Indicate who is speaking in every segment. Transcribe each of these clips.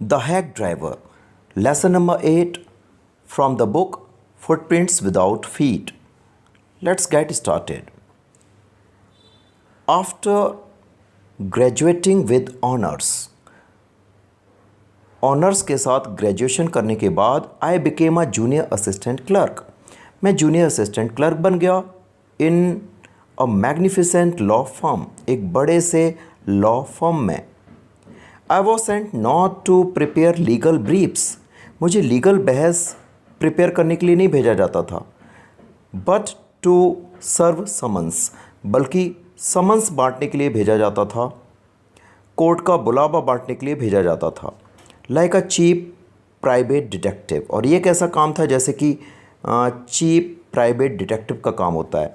Speaker 1: The Hack Driver. Lesson number 8 from the book Footprints Without Feet. Let's get started. After graduating with honors, honours के साथ graduation करने के बाद I became a junior assistant clerk. मैं junior assistant clerk बन गया in a magnificent law firm, एक बड़े से लॉ फर्म में. I was sent not to prepare legal briefs. मुझे लीगल बहस प्रिपेयर करने के लिए नहीं भेजा जाता था, बट टू सर्व समन्स, बल्कि समन्स बांटने के लिए भेजा जाता था, कोर्ट का बुलावा बांटने के लिए भेजा जाता था. Like a cheap private detective. और ये कैसा काम था जैसे कि चीप प्राइवेट डिटेक्टिव का काम होता है.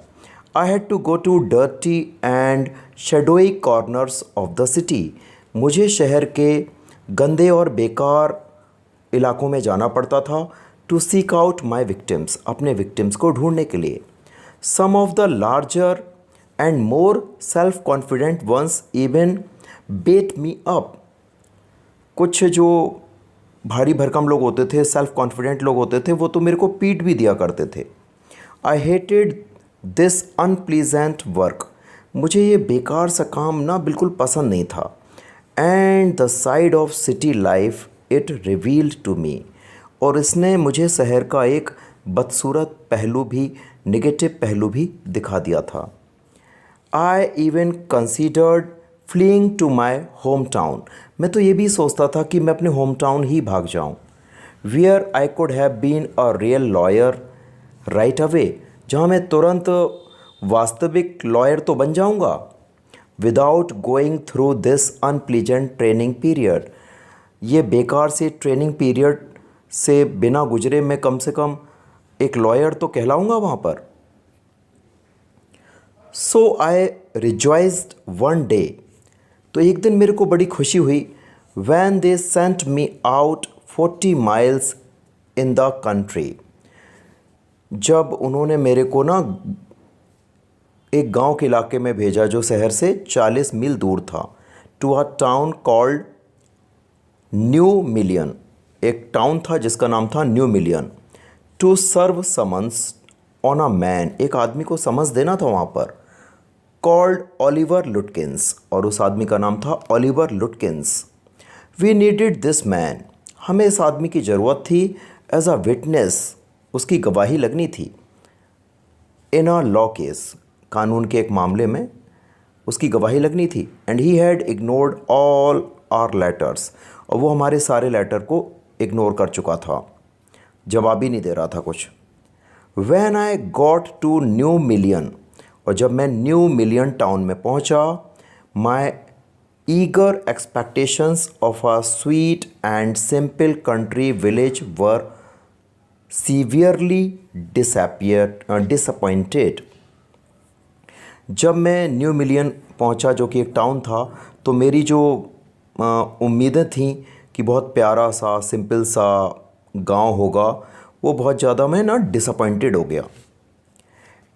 Speaker 1: I had to go to dirty and shadowy corners of the city. मुझे शहर के गंदे और बेकार इलाकों में जाना पड़ता था to seek out my victims, अपने विक्टिम्स को ढूंढने के लिए. Some of the larger and more self confident ones even beat me up. कुछ जो भारी भरकम लोग होते थे, सेल्फ कॉन्फिडेंट लोग होते थे, वो तो मेरे को पीट भी दिया करते थे. I hated this unpleasant work. मुझे ये बेकार सा काम ना बिल्कुल पसंद नहीं था. And the side of city life it revealed to me. और इसने मुझे शहर का एक बदसूरत पहलू भी, नेगेटिव पहलू भी दिखा दिया था. I even considered fleeing to my home town. मैं तो ये भी सोचता था कि मैं अपने होम टाउन ही भाग जाऊँ. Where I could have been a real lawyer right away. जहाँ मैं तुरंत वास्तविक लॉयर तो बन जाऊँगा. Without going through this unpleasant training period. ये बेकार से ट्रेनिंग पीरियड से बिना गुजरे मैं कम से कम एक लॉयर तो कहलाऊँगा वहाँ पर. सो आई रिजॉइस्ड वन डे. तो एक दिन मेरे को बड़ी खुशी हुई. When they sent me out 40 miles in the country. जब उन्होंने मेरे को ना एक गांव के इलाके में भेजा जो शहर से 40 मील दूर था. To a town called New Million. एक टाउन था जिसका नाम था New Million. To serve summons on a man. एक आदमी को समन्स देना था वहाँ पर, कॉल्ड ओलिवर लुटकिंस. और उस आदमी का नाम था Oliver Lutkins. We needed this man. हमें इस आदमी की ज़रूरत थी एज अ विटनेस. उसकी गवाही लगनी थी. इन अ लॉ केस, कानून के एक मामले में उसकी गवाही लगनी थी. And he had ignored all our letters. और वो हमारे सारे लेटर को इग्नोर कर चुका था, जवाब ही नहीं दे रहा था कुछ. When I got to New Million. और जब मैं न्यू मिलियन टाउन में पहुंचा, my eager expectations of a sweet and simple country village were severely disappointed. जब मैं न्यू मिलियन पहुंचा जो कि एक टाउन था, तो मेरी जो उम्मीदें थीं कि बहुत प्यारा सा सिंपल सा गांव होगा, वो बहुत ज़्यादा मैं ना डिसअपॉइंटेड हो गया.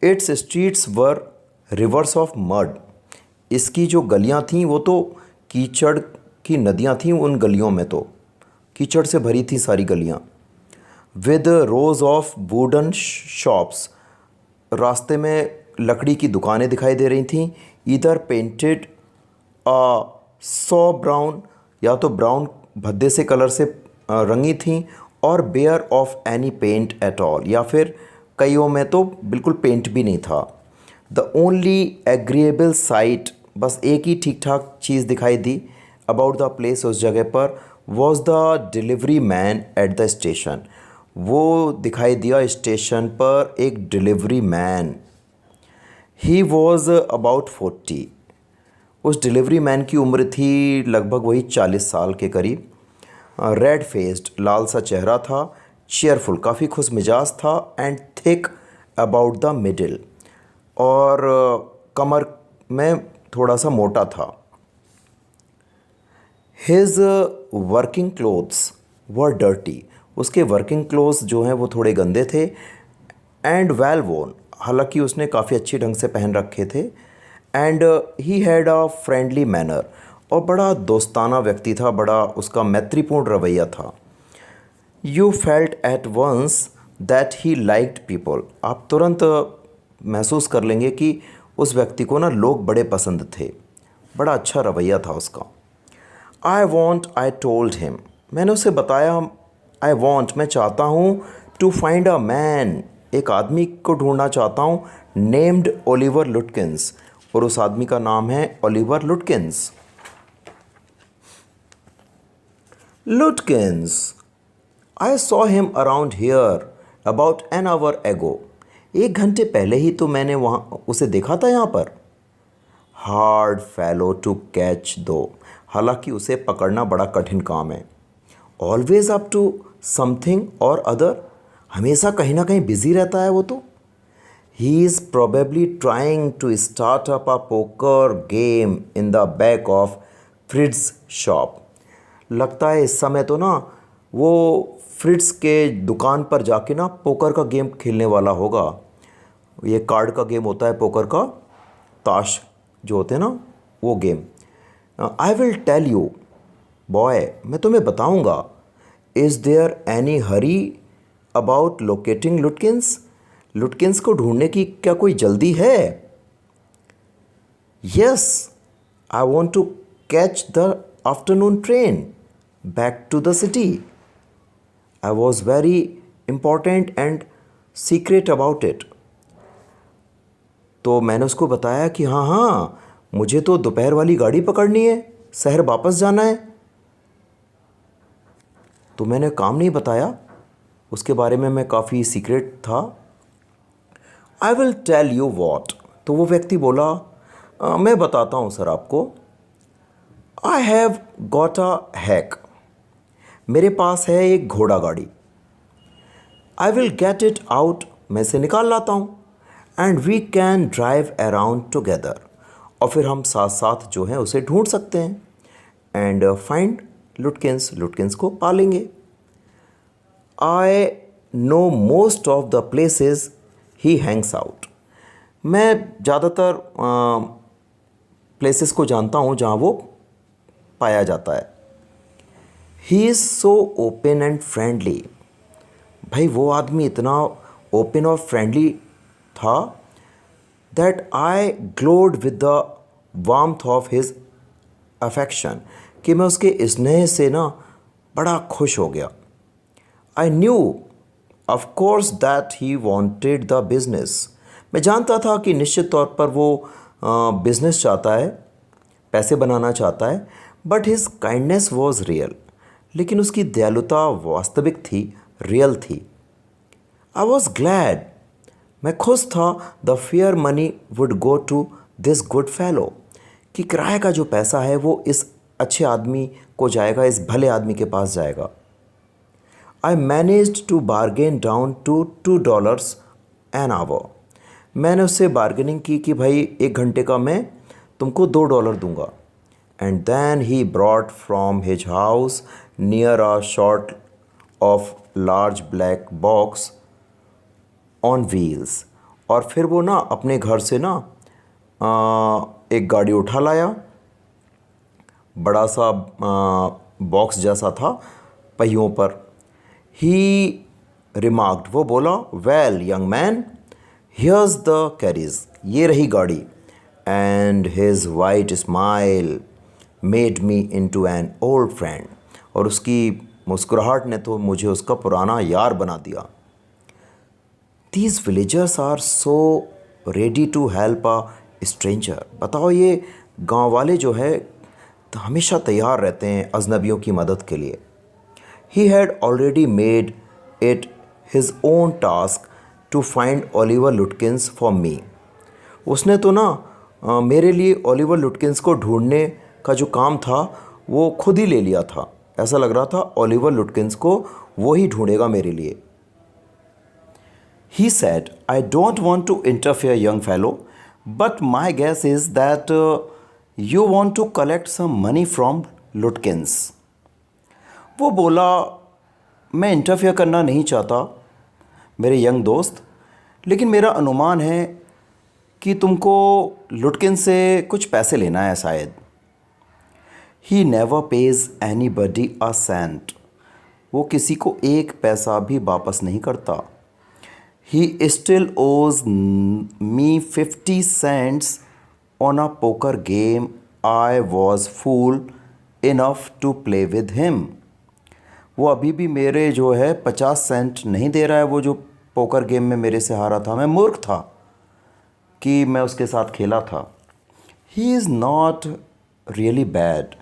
Speaker 1: It's streets were reverse of mud. इसकी जो गलियां थीं वो तो कीचड़ की नदियां थीं. उन गलियों में तो कीचड़ से भरी थी सारी गलियां. With rose of wooden shops. रास्ते में लकड़ी की दुकानें दिखाई दे रही थीं. इधर पेंटेड आ सॉ ब्राउन, या तो ब्राउन भद्दे से कलर से रंगी थीं, और bare of any paint at all, या फिर कईयों में तो बिल्कुल पेंट भी नहीं था. द ओनली एग्रीएबल साइट, बस एक ही ठीक ठाक चीज़ दिखाई दी अबाउट द प्लेस, उस जगह पर, was the delivery man at the station. वो दिखाई दिया स्टेशन पर एक delivery man. He was about 40. उस डिलीवरी मैन की उम्र थी लगभग वही 40 साल के करीब. रेड फेस्ड, लाल सा चेहरा था. चेयरफुल, काफ़ी खुश मिजाज था. And thick about the middle, और कमर में थोड़ा सा मोटा था. हिज वर्किंग क्लोथ्स वर डर्टी. उसके वर्किंग क्लोथ्स जो हैं वो थोड़े गंदे थे. एंड वेल वोन, हालांकि उसने काफ़ी अच्छी ढंग से पहन रखे थे. And he had a friendly manner. और बड़ा दोस्ताना व्यक्ति था, बड़ा उसका मैत्रीपूर्ण रवैया था। You felt at once that he liked people, आप तुरंत महसूस कर लेंगे कि उस व्यक्ति को ना लोग बड़े पसंद थे, बड़ा अच्छा रवैया था उसका। आई टोल्ड हिम, मैंने उसे बताया, मैं चाहता हूँ, टू फाइंड अ मैन, एक आदमी को ढूंढना चाहता हूँ, नेम्ड ओलिवर लुटकिंस, और उस आदमी का नाम है Oliver लुटकिंस। लुटकिंस, I saw him around here about an hour एगो, 1 घंटे पहले ही तो मैंने वहाँ उसे देखा था यहाँ पर। हार्ड फैलो टू कैच दो, हालांकि उसे पकड़ना बड़ा कठिन काम है। Always up to something or other, हमेशा कहीं ना कहीं बिजी रहता है वो तो। He is probably trying to start up a poker game in the back of Fritz's shop, लगता है इस समय तो ना वो फ्रिट्स के दुकान पर जाके ना पोकर का गेम खेलने वाला होगा। ये कार्ड का गेम होता है पोकर का, ताश जो होते हैं ना वो game. I will tell you boy, मैं तुम्हें बताऊंगा। Is there any hurry about locating Lutkins, Lutkins को ढूंढने की क्या कोई जल्दी है? Yes, I want to catch the afternoon train back to the city. I was very important and secret about it, तो मैंने उसको बताया कि हाँ हाँ, मुझे तो दोपहर वाली गाड़ी पकड़नी है, शहर वापस जाना है। तो मैंने काम नहीं बताया, उसके बारे में मैं काफ़ी सीक्रेट था। I will tell you what, तो वो व्यक्ति बोला, मैं बताता हूँ सर आपको। I have got a hack, मेरे पास है एक घोड़ा गाड़ी। I will get it out, मैं इसे निकाल लाता हूँ। And we can drive around together, और फिर हम साथ साथ जो है उसे ढूंढ सकते हैं। एंड फाइंड लुटकिंस, लुटकिंस को पालेंगे। I know most of the places he Hanks out, मैं ज़्यादातर प्लेसेस को जानता हूँ जहाँ वो पाया जाता है। He is so open and friendly, भाई वो आदमी इतना ओपन और फ्रेंडली था, that I glowed with the warmth of his affection, कि मैं उसके स्नेह से ना बड़ा खुश हो गया। I knew of course that he wanted the business, मैं जानता था कि निश्चित तौर पर वो बिजनेस चाहता है, पैसे बनाना चाहता है। But his kindness was real, लेकिन उसकी दयालुता वास्तविक थी, रियल थी। आई वॉज ग्लैड, मैं खुश था। The fair money would go to this good fellow, कि किराए का जो पैसा है वो इस अच्छे आदमी को जाएगा, इस भले आदमी के पास जाएगा। I managed to bargain down to $2 an hour, मैंने उससे बार्गेनिंग की कि भाई 1 घंटे का मैं तुमको $2 दूंगा। And then he brought from his house near a sort of large black box on wheels, और फिर वो ना अपने घर से ना एक गाड़ी उठा लाया, बड़ा सा बॉक्स जैसा था पहियों पर। ही रिमार्क्ड, वो बोला, well young man, here's the carriage, ये रही गाड़ी। And his white smile made me into an old friend, और उसकी मुस्कुराहट ने तो मुझे उसका पुराना यार बना दिया। These villagers are so ready to help a stranger, बताओ ये गांव वाले जो है तो हमेशा तैयार रहते हैं अजनबियों की मदद के लिए। He had already made it his own task to find Oliver Lutkins for me, उसने तो ना मेरे लिए ओलिवर लुटकिंस को ढूंढने का जो काम था वो खुद ही ले लिया था। ऐसा लग रहा था ओलिवर लुटकिंस को वो ही ढूंढेगा मेरे लिए। He said, I don't want to interfere, young fellow, but my guess is that you want to collect some money from Lutkins. वो बोला, मैं इंटरफेयर करना नहीं चाहता मेरे यंग दोस्त, लेकिन मेरा अनुमान है कि तुमको लुटकिन से कुछ पैसे लेना है शायद। He never pays anybody a cent, वो किसी को एक पैसा भी वापस नहीं करता। He still owes me 50 cents on a poker game I was fool enough to play with him. वो अभी भी मेरे जो है 50 सेंट नहीं दे रहा है। वो जो पोकर गेम में मेरे से हारा था, मैं मूर्ख था कि मैं उसके साथ खेला था। He is not really bad,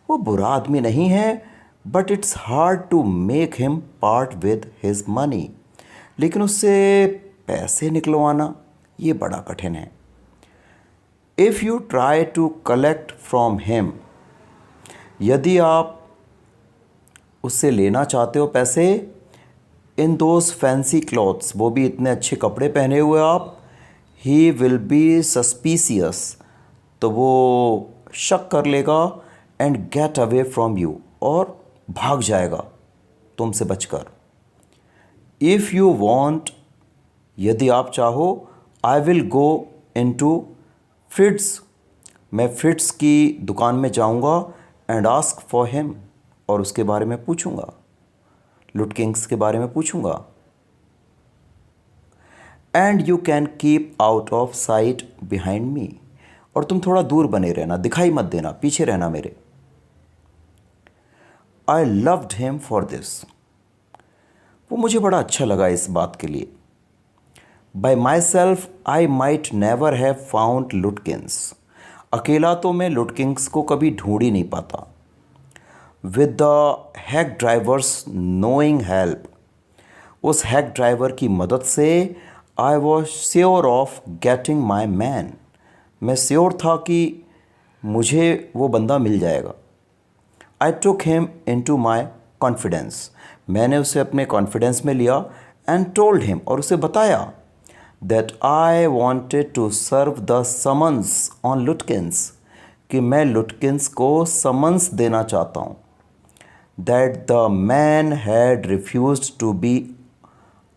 Speaker 1: वो बुरा आदमी नहीं है, but it's hard to make him part with his money, लेकिन उससे पैसे निकलवाना ये बड़ा कठिन है। If you try to collect from him, यदि आप उससे लेना चाहते हो पैसे, इन दोज फैंसी क्लॉथ्स, वो भी इतने अच्छे कपड़े पहने हुए आप, ही विल बी सस्पिशियस, तो वो शक कर लेगा, and get away from you, और भाग जाएगा तुमसे बचकर। इफ़ यू वॉन्ट, यदि आप चाहो, I will go in to फ्रिट्स, मैं फ्रिट्स की दुकान में जाऊंगा, एंड आस्क फॉर हिम, और उसके बारे में पूछूंगा, लुटकिंग्स के बारे में पूछूंगा। And you can keep out of site behind me, और तुम थोड़ा दूर बने रहना, दिखाई मत देना, पीछे रहना मेरे। I loved him for this, वो मुझे बड़ा अच्छा लगा इस बात के लिए। Bye my self I might never have found लुटकिंस, अकेला तो मैं लुटकिंग्स को कभी ढूंढ ही नहीं पाता। With the hack drivers knowing help, उस हैक ड्राइवर की मदद से, I was sure of getting my man, मैं श्योर था कि मुझे वो बंदा मिल जाएगा। I took him into my confidence, मैंने उसे अपने कॉन्फिडेंस में लिया, एंड टोल्ड हिम, और उसे बताया, that I wanted to serve the summons on Lutkins, कि मैं लुटकिंस को समन्स देना चाहता हूँ। That the man had refused to be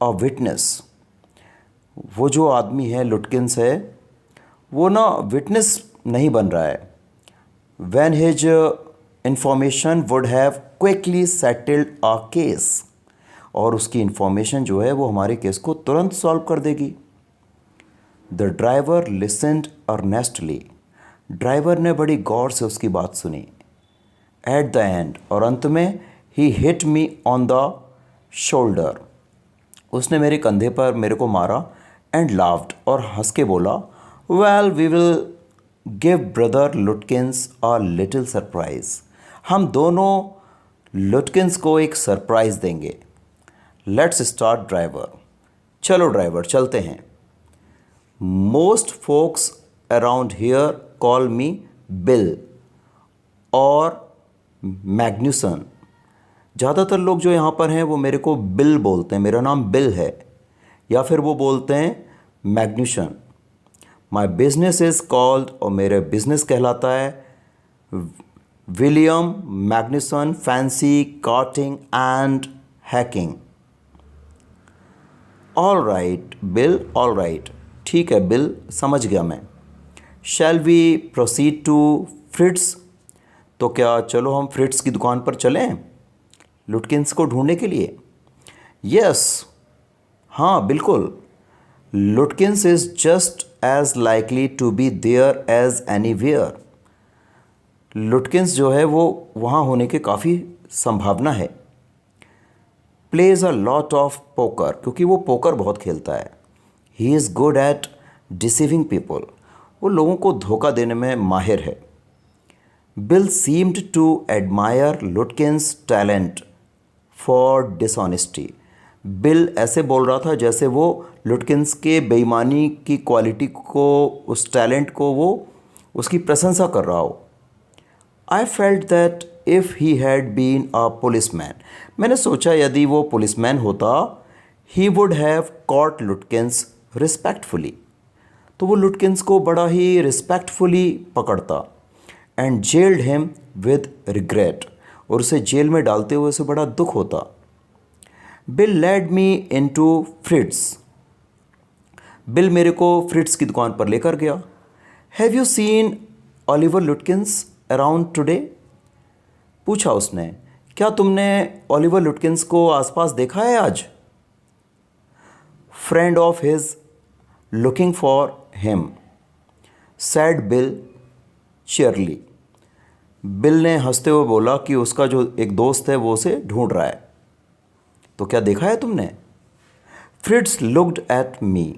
Speaker 1: a witness, वो जो आदमी है, लुटकिंस है, वो ना विटनेस नहीं बन रहा है। When his information would have quickly settled a case, और उसकी इंफॉर्मेशन जो है वो हमारे केस को तुरंत सॉल्व कर देगी। The driver listened earnestly, driver ने बड़ी गौर से उसकी बात सुनी। एट द एंड, और अंत में, he hit me on the shoulder, उसने मेरे कंधे पर मेरे को मारा, एंड लाफ्ड, और हंस के बोला, well we will give brother Lutkins a little surprise, हम दोनों लुटकिंस को एक सरप्राइज देंगे। लेट्स स्टार्ट ड्राइवर, चलो ड्राइवर चलते हैं। Most folks around here call me Bill or Magnuson, ज़्यादातर लोग जो यहाँ पर हैं वो मेरे को बिल बोलते हैं, मेरा नाम बिल है, या फिर वो बोलते हैं Magnuson. My business is called, और मेरा बिजनेस कहलाता है William Magnuson fancy carting and hacking. All right Bill, all right, ठीक है बिल, समझ गया मैं। Shall we proceed to Fritz's, तो क्या चलो हम फ्रिट्स की दुकान पर चलें लुटकिंस को ढूंढने के लिए? यस, हाँ बिल्कुल। Lutkins is just as likely to be there as anywhere, Lutkins जो है वो वहाँ होने की काफ़ी संभावना है। Plays a lot of poker, क्योंकि वो पोकर बहुत खेलता है। He is good at deceiving people, वो लोगों को धोखा देने में माहिर है। Bill seemed to admire Lutkins talent for dishonesty, Bill ऐसे बोल रहा था जैसे वो लुटकिंस के बेईमानी की क्वालिटी को, उस टैलेंट को वो उसकी प्रशंसा कर रहा हो। I felt that if he had been a policeman, मैंने सोचा यदि वो पुलिसमैन होता, he would have caught Lutkins respectfully, तो वो लुटकिंस को बड़ा ही रिस्पेक्टफुली पकड़ता। And jailed him with regret, और उसे जेल में डालते हुए उसे बड़ा दुख होता। Bill led me into फ्रिट्स, bill मेरे को फ्रिट्स की दुकान पर लेकर गया। Have you seen Oliver लुटकिंस around today, पूछा उसने, क्या तुमने ओलिवर लुटकिंस को आसपास देखा है आज? Friend of his looking for him, said Bill cheerily. Bill ने हंसते हुए बोला कि उसका जो एक दोस्त है वो उसे ढूंढ रहा है। तो क्या देखा है तुमने? फ्रिट्स लुक्ड एट मी।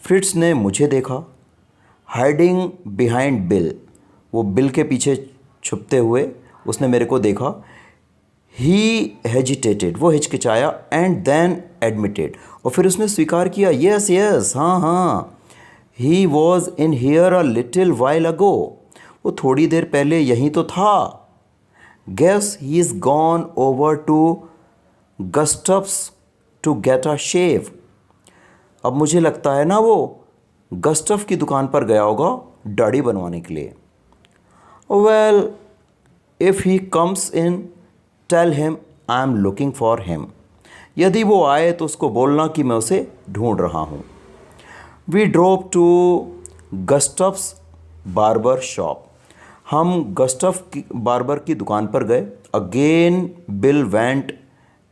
Speaker 1: फ्रिट्स ने मुझे देखा। हाइडिंग बिहाइंड बिल, वो बिल के पीछे छुपते हुए उसने मेरे को देखा। ही हेजिटेटेड, वो हिचकिचाया, एंड देन एडमिटेड, और फिर उसने स्वीकार किया, यस यस, हाँ हाँ, he was in here a little while ago, वो थोड़ी देर पहले यहीं तो था। Guess he is gone over to Gustaf's to get a shave. अब मुझे लगता है ना वो गस्टफ की दुकान पर गया होगा दाढ़ी बनवाने के लिए। Well, if he comes in tell him I am looking for him. यदि वो आए तो उसको बोलना कि मैं उसे ढूंढ रहा हूँ। We drove to Gustaf's barber shop. हम गस्टफ की बार्बर की दुकान पर गए। Again Bill went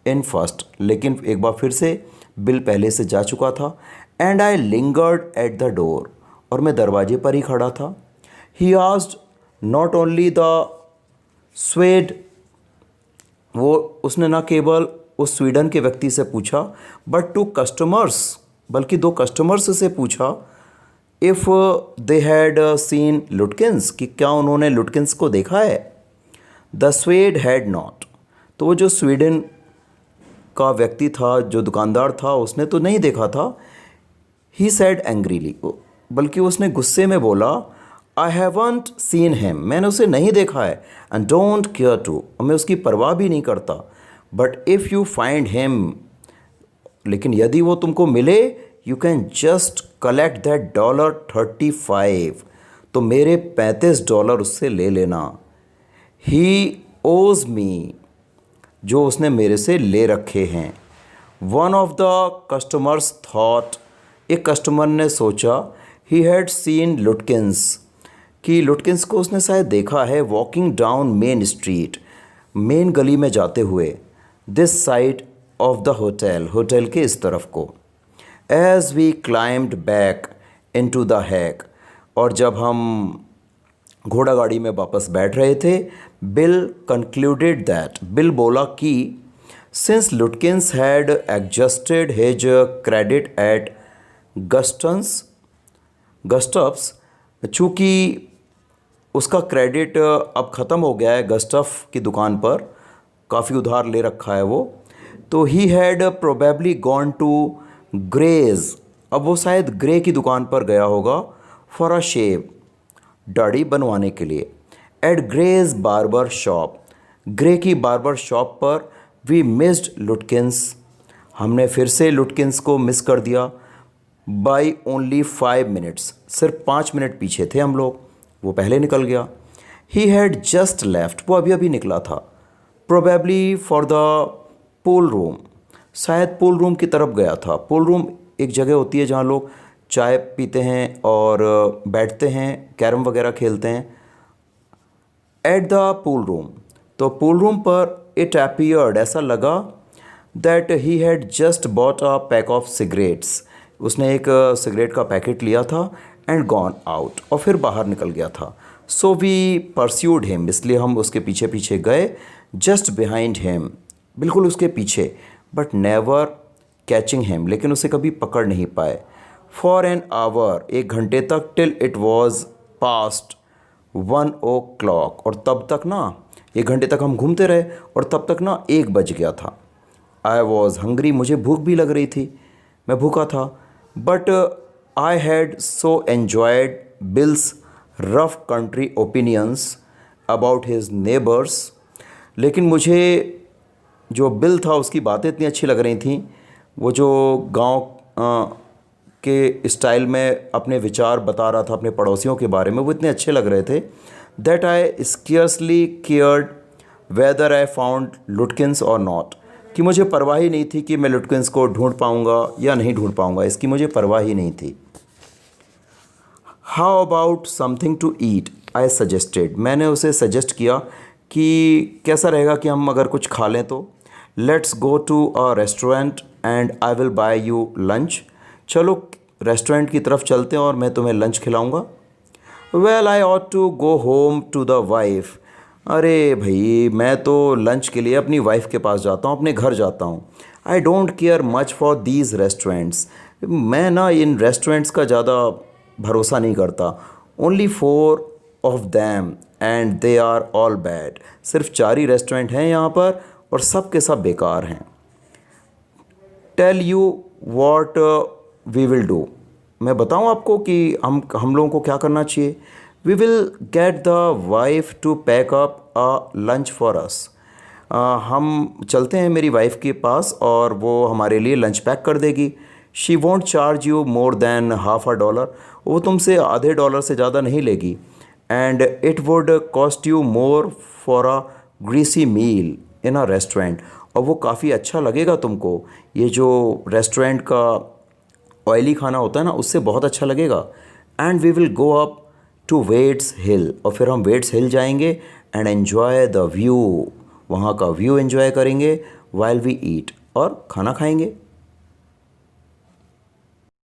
Speaker 1: in first, लेकिन एक बार फिर से बिल पहले से जा चुका था। And I lingered at the door, और मैं दरवाजे पर ही खड़ा था। He asked not only the swayed, वो उसने न केवल उस स्वीडन के व्यक्ति से पूछा, बट टू कस्टमर्स, बल्कि दो कस्टमर्स से पूछा, इफ़ दे हैड सीन लुटकिंस, कि क्या उन्होंने लुटकिंस को देखा है। द स्वेड हैड नॉट, तो वो जो स्वीडन का व्यक्ति था, जो दुकानदार था, उसने तो नहीं देखा था। ही सैड एंग्रीली, बल्कि उसने गुस्से में बोला, आई हैवंट सीन हिम, मैंने उसे नहीं देखा है, एंड डोंट केयर टू, और मैं उसकी परवाह भी नहीं करता। But if you find him, लेकिन यदि वो तुमको मिले, you can just collect that $35, तो मेरे $35 उससे ले लेना। ही ओज मी, जो उसने मेरे से ले रखे हैं। One of the customers thought, एक कस्टमर ने सोचा, ही हैड सीन लुटकिंस, कि लुटकिंस को उसने शायद देखा है, walking down Main Street, main गली में जाते हुए, this side of the hotel, hotel के इस तरफ को। As we climbed back in to the hack, और जब हम घोड़ा गाड़ी में वापस बैठ रहे थे, बिल कंक्लूडेड दैट, बिल बोला कि since Lutkins had adjusted his credit at Gustaf's, चूँकि उसका क्रेडिट अब ख़त्म हो गया है गस्टफ की दुकान पर, काफ़ी उधार ले रखा है वो, तो he had probably gone to Gray's, अब वो शायद ग्रे की दुकान पर गया होगा, फॉर अ शेव, दाढ़ी बनवाने के लिए। At Gray's barber shop, Gray की बार्बर शॉप पर वी मिस्ड लुटकिंस, हमने फिर से लुटकिंस को मिस कर दिया। बाई ओनली 5 मिनट्स, सिर्फ 5 मिनट पीछे थे हम लोग, वो पहले निकल गया। ही हैड जस्ट लेफ्ट, वो अभी अभी निकला था। Probably for the pool room, शायद पूल रूम की तरफ गया था। पूल रूम एक जगह होती है जहाँ लोग चाय पीते हैं और बैठते हैं, कैरम वगैरह खेलते हैं। एट द पूल रूम, तो पूल रूम पर इट अपीयर्ड, ऐसा लगा, that he had just bought a pack of cigarettes, उसने एक सिगरेट का पैकेट लिया था, एंड गॉन आउट, और फिर बाहर निकल गया था। सो वी परस्यूड हिम, इसलिए हम उसके पीछे पीछे गए। जस्ट बिहाइंड हिम, बिल्कुल उसके पीछे, बट नेवर कैचिंग हिम, लेकिन उसे कभी पकड़ नहीं पाए। फॉर एन आवर, 1 घंटे तक, till it was past 1 o'clock, और तब तक ना 1 घंटे तक हम घूमते रहे, और तब तक ना 1 बज गया था। आई वॉज हंग्री, मुझे भूख भी लग रही थी, मैं भूखा था। But I had so enjoyed bills rough country opinions about his neighbours, लेकिन मुझे जो बिल था उसकी बातें इतनी अच्छी लग रही थी, वो जो गांव के स्टाइल में अपने विचार बता रहा था अपने पड़ोसियों के बारे में, वो इतने अच्छे लग रहे थे, that I scarcely cared whether I found Lutkins or not, कि मुझे परवाह ही नहीं थी कि मैं लुटकिंस को ढूंढ पाऊँगा या नहीं ढूंढ पाऊँगा, इसकी मुझे परवाह ही नहीं थी। How about something to eat, I suggested, मैंने उसे सजेस्ट किया कि कैसा रहेगा कि हम अगर कुछ खा लें तो। Let's go to a restaurant and I will buy you lunch. चलो रेस्टोरेंट की तरफ चलते हैं और मैं तुम्हें लंच खिलाऊंगा। Well I ought to go home to the wife. अरे भाई, मैं तो लंच के लिए अपनी वाइफ के पास जाता हूँ, अपने घर जाता हूँ। I don't care much for these restaurants. मैं ना इन रेस्टोरेंट्स का ज़्यादा भरोसा नहीं करता। Only 4 of them and they are all bad. सिर्फ 4 ही रेस्टोरेंट हैं यहाँ पर और सब के सब बेकार हैं। Tell you what we will do. मैं बताऊं आपको कि हम लोगों को क्या करना चाहिए। We will get the wife to pack up a lunch for us. हम चलते हैं मेरी वाइफ के पास और वो हमारे लिए लंच पैक कर देगी। She won't charge you more than $50। वो तुमसे $0.50 से ज़्यादा नहीं लेगी। And it would cost you more for a greasy meal in a restaurant. और वो काफ़ी अच्छा लगेगा तुमको। ये जो रेस्टोरेंट का ऑयली खाना होता है ना, उससे बहुत अच्छा लगेगा। And we will go up to Wade's hill. और फिर हम वेट्स हिल जाएंगे एंड एन्जॉय द व्यू। वहाँ का व्यू एंजॉय करेंगे वाइल वी ईट, और खाना खाएंगे।